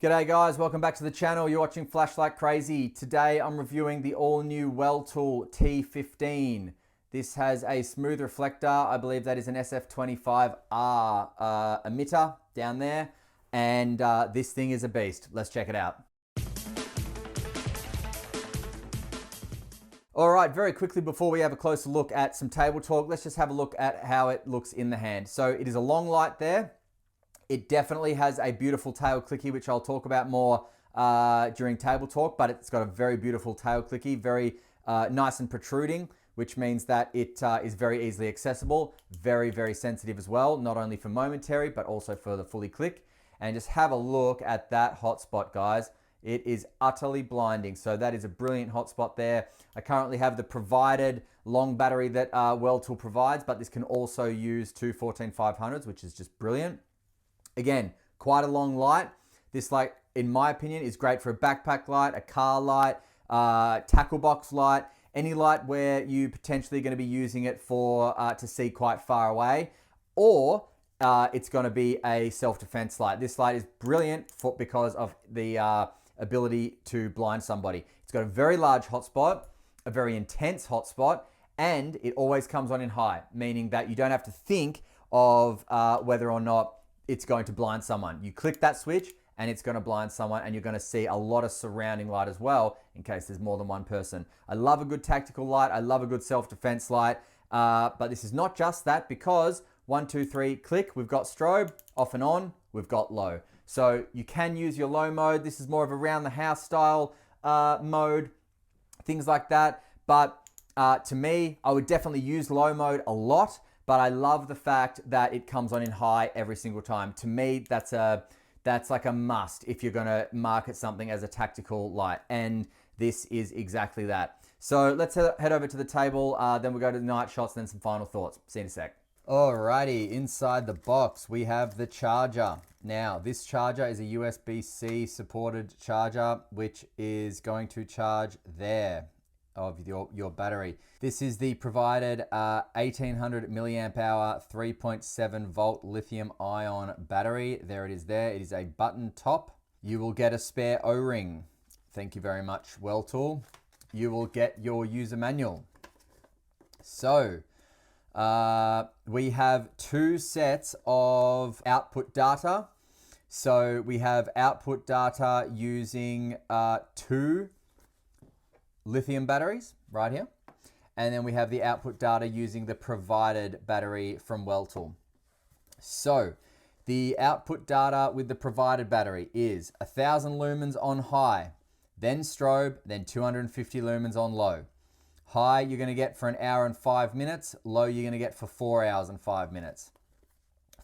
G'day guys, welcome back to the channel. You're watching Flashlight Crazy. Today I'm reviewing the all-new Weltool T15. This has a smooth reflector. I believe that is an SF25R emitter down there. And this thing is a beast. Let's check it out. All right, very quickly before we have a closer look at some table talk, let's just have a look at how it looks in the hand. So it is a long light there. It definitely has a beautiful tail clicky, which I'll talk about more during table talk, but it's got a very beautiful tail clicky, very nice and protruding, which means that it is very easily accessible, very, very sensitive as well, not only for momentary, but also for the fully click. And just have a look at that hotspot, guys. It is utterly blinding. So that is a brilliant hotspot there. I currently have the provided long battery that Weltool provides, but this can also use two 14500s, which is just brilliant. Again, quite a long light. This light, in my opinion, is great for a backpack light, a car light, tackle box light, any light where you potentially going to be using it for to see quite far away, or it's going to be a self-defense light. This light is brilliant because of the ability to blind somebody. It's got a very large hotspot, a very intense hotspot, and it always comes on in high, meaning that you don't have to think of whether or not it's going to blind someone. You click that switch and it's going to blind someone, and you're going to see a lot of surrounding light as well in case there's more than one person. I love a good tactical light. I love a good self-defense light, but this is not just that, because 1, 2, 3, click, we've got strobe, off and on, we've got low. So you can use your low mode. This is more of a around the house style mode, things like that. But to me, I would definitely use low mode a lot, but I love the fact that it comes on in high every single time. To me, that's like a must if you're gonna market something as a tactical light, and this is exactly that. So let's head over to the table, then we'll go to the night shots, then some final thoughts. See you in a sec. Alrighty, inside the box, we have the charger. Now, this charger is a USB-C supported charger, which is going to charge there of your battery. This is the provided 1800 milliamp hour 3.7 volt lithium ion battery. There it is there. It is a button top. You will get a spare O-ring. Thank you very much, Weltool. You will get your user manual. So we have two sets of output data. So we have output data using two lithium batteries right here, and then we have the output data using the provided battery from Weltool. So the output data with the provided battery is 1000 lumens on high, then strobe, then 250 lumens on low. High you're going to get for 1 hour and 5 minutes, low you're going to get for 4 hours and 5 minutes.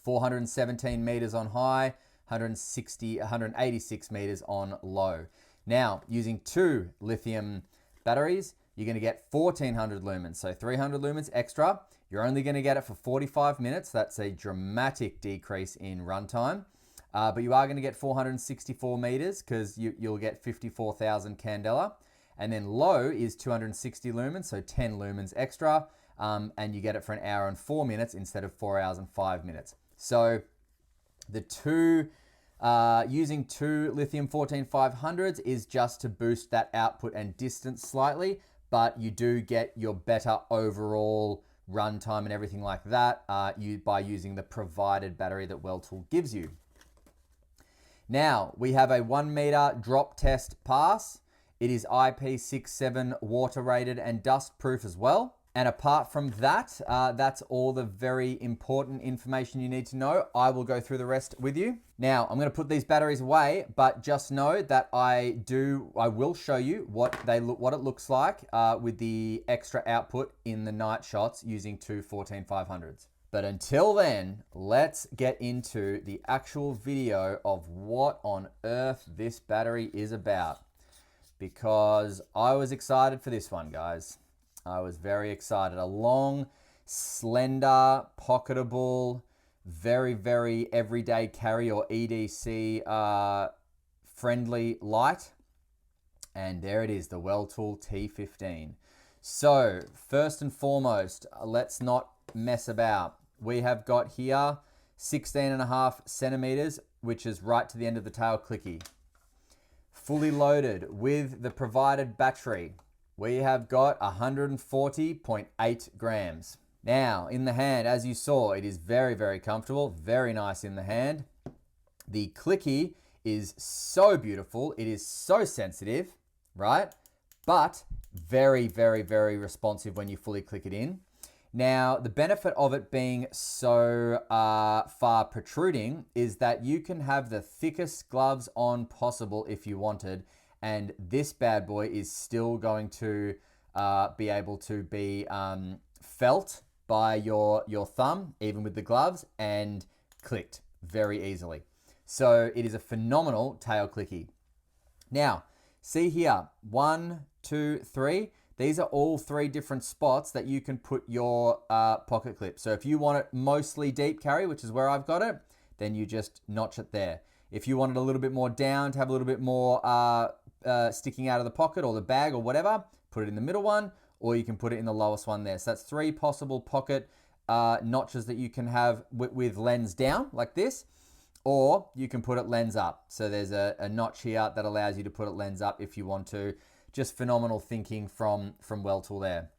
417 meters on high, 186 meters on low. Now, using two lithium batteries, you're going to get 1400 lumens, so 300 lumens extra. You're only going to get it for 45 minutes. That's a dramatic decrease in runtime, but you are going to get 464 meters because you'll get 54,000 candela. And then low is 260 lumens, so 10 lumens extra, and you get it for 1 hour and 4 minutes instead of 4 hours and 5 minutes. So the using two lithium 14500s is just to boost that output and distance slightly, but you do get your better overall runtime and everything like that by using the provided battery that Weltool gives you. Now, we have a 1 meter drop test pass. It is IP67 water rated and dust proof as well. And apart from that, that's all the very important information you need to know. I will go through the rest with you. Now, I'm going to put these batteries away, but just know that I will show you what it looks like with the extra output in the night shots using two 14500s. But until then, let's get into the actual video of what on earth this battery is about, because I was excited for this one, guys. I was very excited. A long, slender, pocketable, very, very everyday carry or EDC friendly light. And there it is, the Weltool T15. So first and foremost, let's not mess about. We have got here 16.5 centimeters, which is right to the end of the tail clicky. fully loaded with the provided battery, we have got 140.8 grams. Now, in the hand, as you saw, it is very, very comfortable, very nice in the hand. The clicky is so beautiful. It is so sensitive, right? But very, very, very responsive when you fully click it in. Now, the benefit of it being so far protruding is that you can have the thickest gloves on possible if you wanted, and this bad boy is still going to be able to be felt by your thumb, even with the gloves, and clicked very easily. So it is a phenomenal tail clicky. Now, see here, 1, 2, 3. These are all 3 different spots that you can put your pocket clip. So if you want it mostly deep carry, which is where I've got it, then you just notch it there. If you want it a little bit more down, to have a little bit more sticking out of the pocket or the bag or whatever, put it in the middle one, or you can put it in the lowest one there. So that's 3 possible pocket notches that you can have with lens down like this, or you can put it lens up. So there's a notch here that allows you to put it lens up if you want to. Just phenomenal thinking from Weltool there.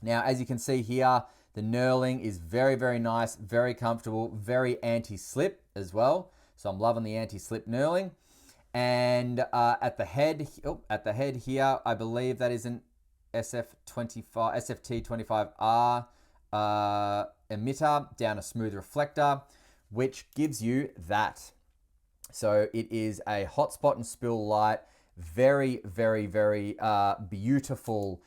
Now, as you can see here, the knurling is very, very nice, very comfortable, very anti-slip as well. So I'm loving the anti-slip knurling. And at the head here, I believe that is an SFT25R emitter down a smooth reflector, which gives you that. So it is a hotspot and spill light. Very, very, very beautiful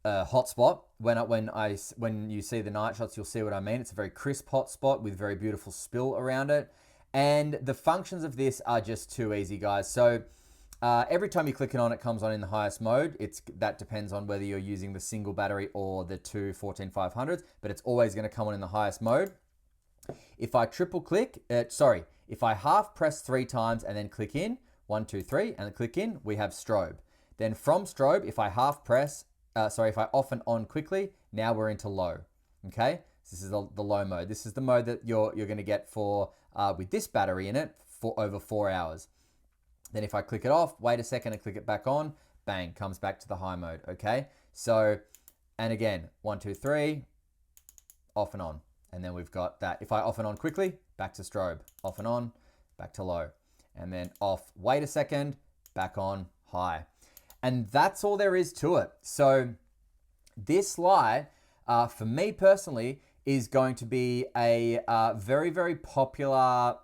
hotspot. When you see the night shots, you'll see what I mean. It's a very crisp hotspot with very beautiful spill around it. And the functions of this are just too easy, guys. So every time you click it on, it comes on in the highest mode. That depends on whether you're using the single battery or the 2 14500s, but it's always going to come on in the highest mode. If I if I half press 3 times and then click in, 1, 2, 3, and click in, we have strobe. Then from strobe, if I if I off and on quickly, now we're into low. Okay, so this is the low mode. This is the mode that you're going to get for with this battery in it for over 4 hours. Then if I click it off, wait a second and click it back on, bang, comes back to the high mode. Okay, so and again, 1, 2, 3, off and on, and then we've got that. If I off and on quickly, back to strobe, off and on, back to low. And then off, wait a second, back on, high. And that's all there is to it. So this light, for me personally, is going to be a very, very popular,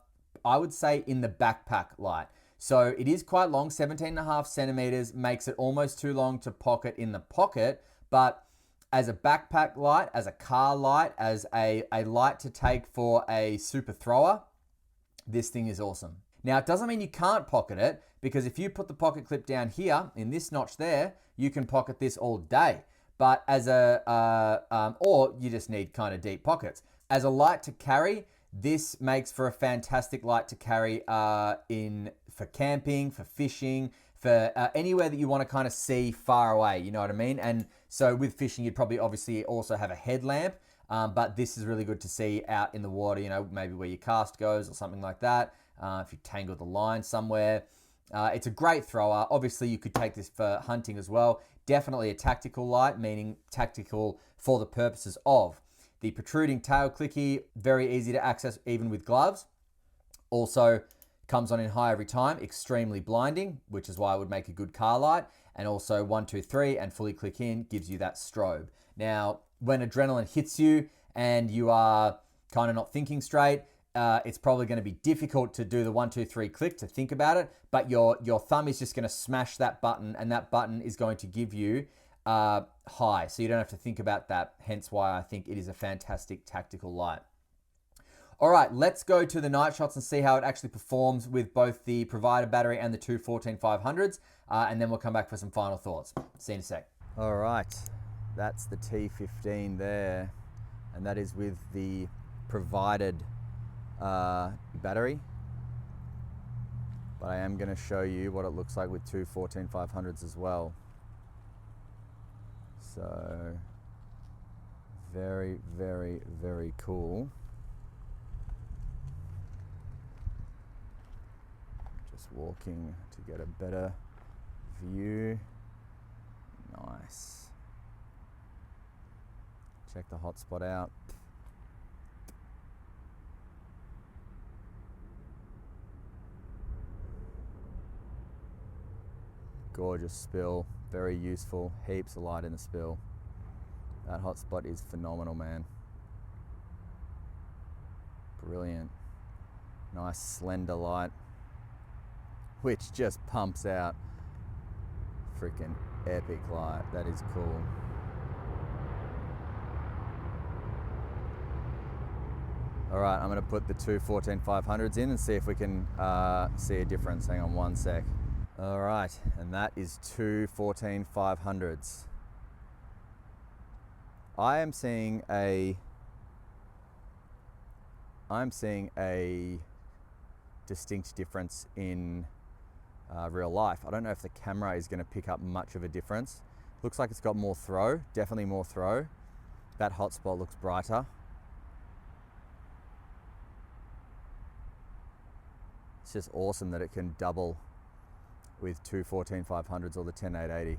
I would say, in the backpack light. So it is quite long, 17.5 centimeters, makes it almost too long to pocket in the pocket, but as a backpack light, as a car light, as a light to take for a super thrower, this thing is awesome. Now, it doesn't mean you can't pocket it, because if you put the pocket clip down here in this notch there, you can pocket this all day. But as or you just need kind of deep pockets. As a light to carry, this makes for a fantastic light to carry for camping, for fishing, for anywhere that you want to kind of see far away, you know what I mean? And so with fishing, you'd probably obviously also have a headlamp, but this is really good to see out in the water, you know, maybe where your cast goes or something like that. If you tangle the line somewhere. It's a great thrower. Obviously, you could take this for hunting as well. Definitely a tactical light, meaning tactical for the purposes of the protruding tail clicky, very easy to access even with gloves. Also comes on in high every time, extremely blinding, which is why it would make a good car light. And also 1, 2, 3 and fully click in gives you that strobe. Now, when adrenaline hits you and you are kind of not thinking straight, it's probably going to be difficult to do the 1, 2, 3 click to think about it, but your thumb is just going to smash that button, and that button is going to give you high, so you don't have to think about that, hence why I think it is a fantastic tactical light. All right, let's go to the night shots and see how it actually performs with both the provided battery and the 2 14500s, and then we'll come back for some final thoughts. See you in a sec. All right, that's the T15 there, and that is with the provided battery, but I am going to show you what it looks like with 2 14500s as well. So very, very, very cool. Just walking to get a better view. Nice. Check the hotspot out. Gorgeous spill, very useful, heaps of light in the spill. That hotspot is phenomenal, man. Brilliant. Nice slender light, which just pumps out. Freaking epic light, that is cool. All right, I'm gonna put the two 14-500s in and see if we can see a difference. Hang on one sec. All right, and that is two 14-500s. I'm seeing a distinct difference in real life. I don't know if the camera is going to pick up much of a difference. Looks like it's got more throw, definitely more throw. That hotspot looks brighter. It's just awesome that it can double with two 14-500s or the 10-880.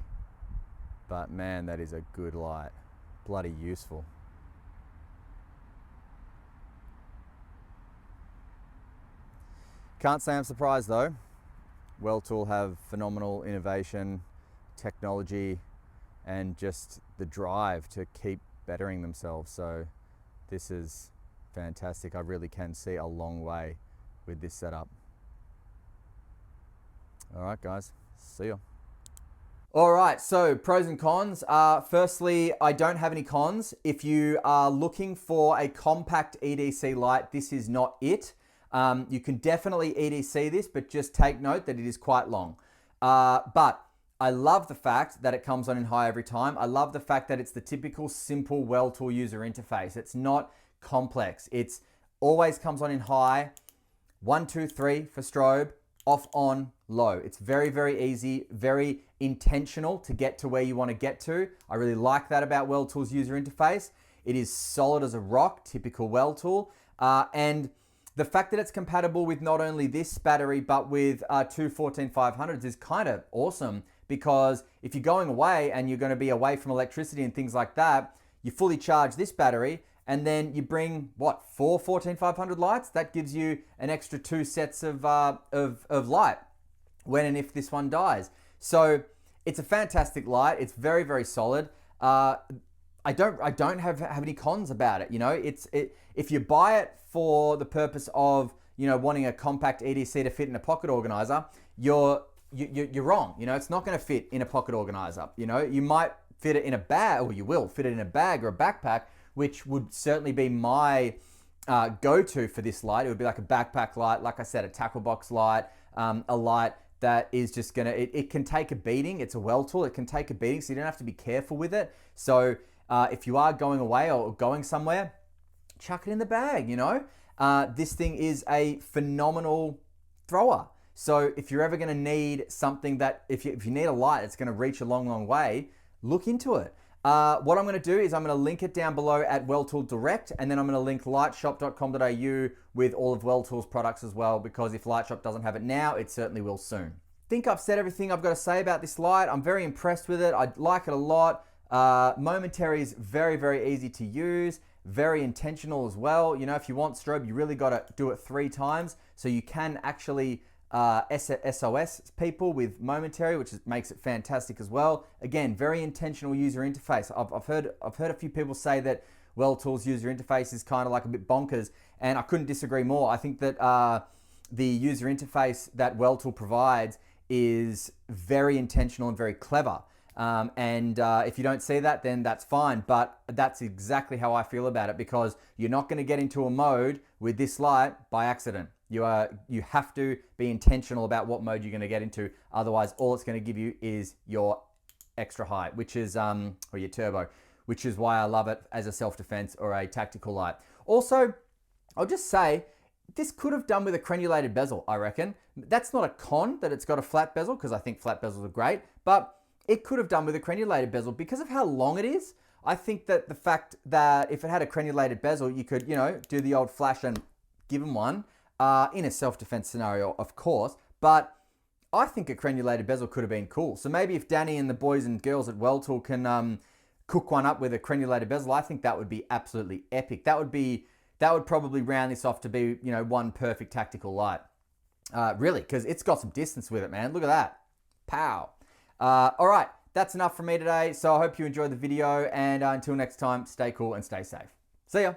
But man, that is a good light. Bloody useful. Can't say I'm surprised though. Weltool have phenomenal innovation, technology, and just the drive to keep bettering themselves. So this is fantastic. I really can see a long way with this setup. All right, guys, see ya. All right, so pros and cons. Firstly, I don't have any cons. If you are looking for a compact EDC light, this is not it. You can definitely EDC this, but just take note that it is quite long. But I love the fact that it comes on in high every time. I love the fact that it's the typical simple Weltool user interface. It's not complex. It's always comes on in high, 1, 2, 3 for strobe, off, on, low. It's very, very easy, very intentional to get to where you want to get to. I really like that about Weltool's user interface. It is solid as a rock, typical Weltool. And the fact that it's compatible with not only this battery, but with two 14-500s is kind of awesome, because if you're going away and you're going to be away from electricity and things like that, you fully charge this battery and then you bring, what, 4 14-500 lights? That gives you an extra 2 sets of light when and if this one dies. So it's a fantastic light. It's very, very solid. I don't have any cons about it. You know, if you buy it for the purpose of, you know, wanting a compact EDC to fit in a pocket organizer, you're wrong. You know, it's not going to fit in a pocket organizer. You know, you might fit it in a bag, or you will fit it in a bag or a backpack, which would certainly be my go-to for this light. It would be like a backpack light, like I said, a tackle box light, a light that is just gonna, it can take a beating. It's a Weltool, it can take a beating, so you don't have to be careful with it. So if you are going away or going somewhere, chuck it in the bag, you know? This thing is a phenomenal thrower. So if you're ever gonna need something that, if you need a light that's gonna reach a long, long way, look into it. What I'm gonna do is I'm gonna link it down below at Weltool Direct, and then I'm gonna link liteshop.com.au with all of Weltool's products as well, because if Liteshop doesn't have it now, it certainly will soon. I think I've said everything I've got to say about this light. I'm very impressed with it. I like it a lot. Momentary is very, very easy to use, very intentional as well. You know, if you want strobe, you really got to do it 3 times, so you can actually SOS people with momentary, which makes it fantastic as well. Again, very intentional user interface. I've heard a few people say that Weltool's user interface is kind of like a bit bonkers, and I couldn't disagree more. I think that the user interface that Weltool provides is very intentional and very clever. If you don't see that, then that's fine. But that's exactly how I feel about it, because you're not going to get into a mode with this light by accident. You have to be intentional about what mode you're going to get into. Otherwise, all it's going to give you is your extra high, which is, or your turbo, which is why I love it as a self-defense or a tactical light. Also, I'll just say, this could have done with a crenulated bezel, I reckon. That's not a con that it's got a flat bezel, because I think flat bezels are great, but it could have done with a crenulated bezel because of how long it is. I think that the fact that if it had a crenulated bezel, you could, you know, do the old flash and give them one in a self-defense scenario, of course. But I think a crenulated bezel could have been cool. So maybe if Danny and the boys and girls at Weltool can cook one up with a crenulated bezel, I think that would be absolutely epic. That would probably round this off to be, you know, one perfect tactical light. Really, because it's got some distance with it, man. Look at that. Pow. All right, that's enough from me today. So I hope you enjoyed the video, and until next time, stay cool and stay safe. See ya.